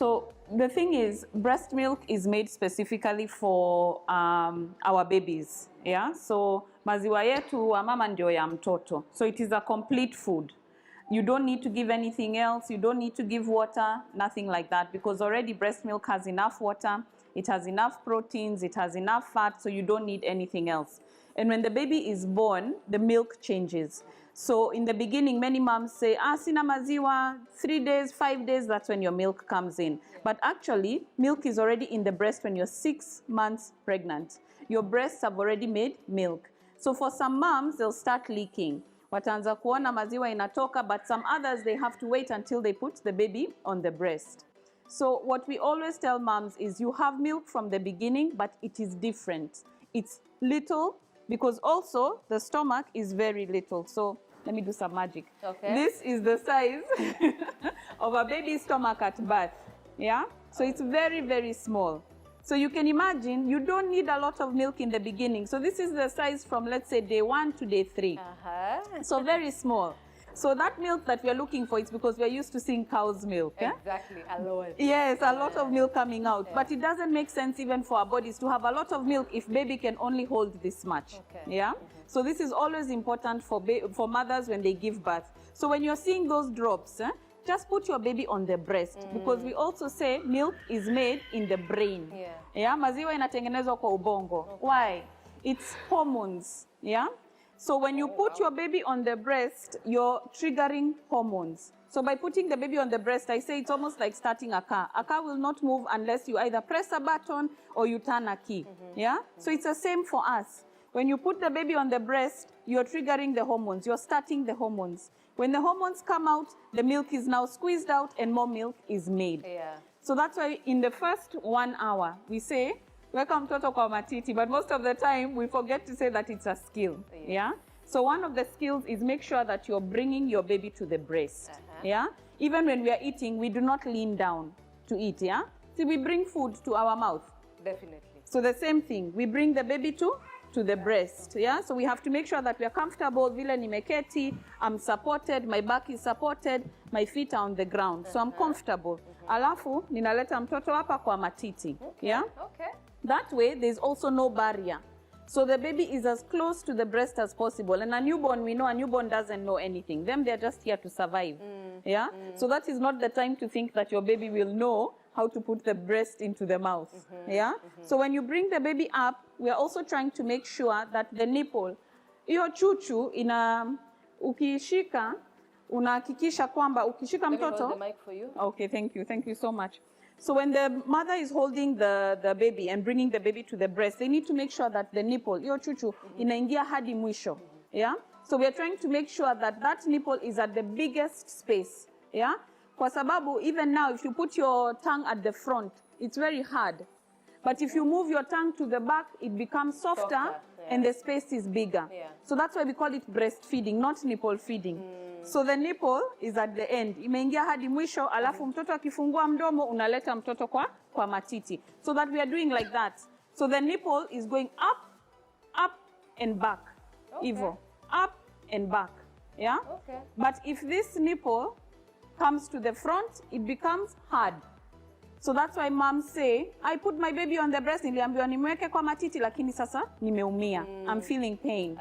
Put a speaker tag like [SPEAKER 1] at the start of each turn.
[SPEAKER 1] So the thing is, breast milk is made specifically for our babies. Yeah. So maziwa yetu wa mama ndio ya mtoto. So it is a complete food. You don't need to give anything else. You don't need to give water, nothing like that, because already breast milk has enough water. It has enough proteins. It has enough fat. So you don't need anything else. And when the baby is born, the milk changes. So in the beginning, many moms say, sina maziwa, 3 days, 5 days, that's when your milk comes in. But actually, milk is already in the breast when you're 6 months pregnant. Your breasts have already made milk. So for some moms, they'll start leaking. Wataanza kuona maziwa inatoka, but some others, they have to wait until they put the baby on the breast. So what we always tell moms is you have milk from the beginning, but it is different. It's little, because also the stomach is very little. So let me do some magic. Okay. This is the size of a baby's stomach at birth. Yeah? So it's very, very small. So you can imagine you don't need a lot of milk in the beginning. So this is the size from, let's say, day 1 to day 3. So very small. So that milk that we are looking for is because we are used to seeing cow's milk.
[SPEAKER 2] Exactly, a lot.
[SPEAKER 1] Yes, a lot of milk coming out. Yeah. But it doesn't make sense even for our bodies to have a lot of milk if baby can only hold this much. Okay. Yeah. So this is always important for mothers when they give birth. So when you're seeing those drops, just put your baby on the breast, because we also say milk is made in the brain. Yeah. Maziwa inatengenezwa kwa ubongo. Okay. Why? It's hormones. Yeah. So when you put your baby on the breast, you're triggering hormones. So by putting the baby on the breast, I say it's almost like starting a car. A car will not move unless you either press a button or you turn a key. Yeah? So it's the same for us. When you put the baby on the breast, you're triggering the hormones. You're starting the hormones. When the hormones come out, the milk is now squeezed out and more milk is made. Yeah. So that's why in the first 1 hour, we say, welcome mtoto kwa matiti, but most of the time we forget to say that it's a skill. Yeah. So one of the skills is make sure that you're bringing your baby to the breast. Yeah. Even when we are eating, we do not lean down to eat. Yeah. See, we bring food to our mouth.
[SPEAKER 2] Definitely.
[SPEAKER 1] So the same thing, we bring the baby to the breast. Yeah. So we have to make sure that we are comfortable. Vile nimeketi, I'm supported, my back is supported, my feet are on the ground. So I'm comfortable. Alafu ninaleta mtoto hapa kwa matiti.
[SPEAKER 2] Okay.
[SPEAKER 1] Yeah.
[SPEAKER 2] Okay.
[SPEAKER 1] That way, there's also no barrier. So the baby is as close to the breast as possible. And a newborn, we know a newborn doesn't know anything. Them, they're just here to survive. Yeah? So that is not the time to think that your baby will know how to put the breast into the mouth. Yeah? So when you bring the baby up, we are also trying to make sure that the nipple, iyo chuchu, ukishika, unahakikisha kwamba, ukishika mtoto.
[SPEAKER 2] Let me hold the mic for you.
[SPEAKER 1] Okay, thank you. Thank you so much. So when the mother is holding the baby and bringing the baby to the breast, they need to make sure that the nipple, iyo chuchu, inaingia hadi mwisho. Yeah? So we are trying to make sure that that nipple is at the biggest space. Yeah? Kwa sababu, even now, if you put your tongue at the front, it's very hard. But if you move your tongue to the back, it becomes softer and the space is bigger. Yeah. So that's why we call it breastfeeding, not nipple feeding. So the nipple is at the end. Imeingia hadi mwisho, alafu mtoto akifungua mdomo, unaleta mtoto kwa matiti. So that we are doing like that. So the nipple is going up and back. Okay. Evo. Up and back. Yeah?
[SPEAKER 2] Okay.
[SPEAKER 1] But if this nipple comes to the front, it becomes hard. So that's why moms say, I put my baby on the breast, niliambiwa nimweke kwa matiti, lakini sasa nimeumia. I'm feeling pain.